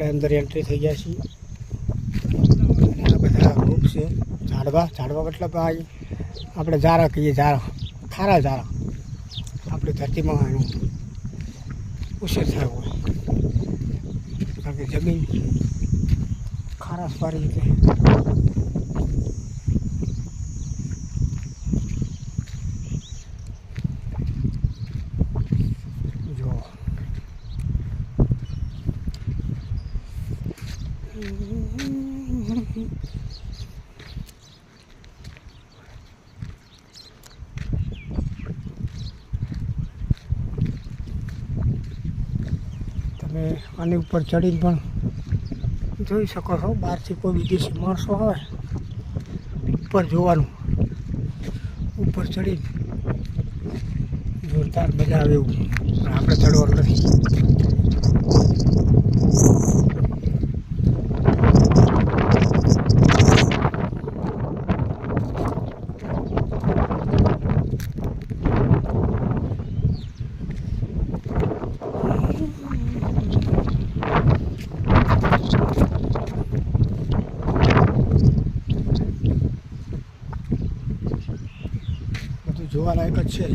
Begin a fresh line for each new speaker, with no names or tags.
આપણે અંદર એન્ટ્રી થઈ ગયા છીએ અને આ બધા ગ્રુપ છે ઝાડવા મતલબ આ આપણે ઝારા કહીએ, ખારા ઝારા આપણી ધરતીમાં એનું ઉછેર થયો હોય, કારણ કે જમીન ખારાશવાળી રીતે જો તમે આની ઉપર ચડીને પણ જોઈ શકો છો. બહારથી કોઈ વિદેશી માણસો આવે ઉપર જોવાનું, ઉપર ચડીને જોરદાર મજા આવે એવું, પણ આપણે ચડવાનું નથી. જોવાલાયક જ છે.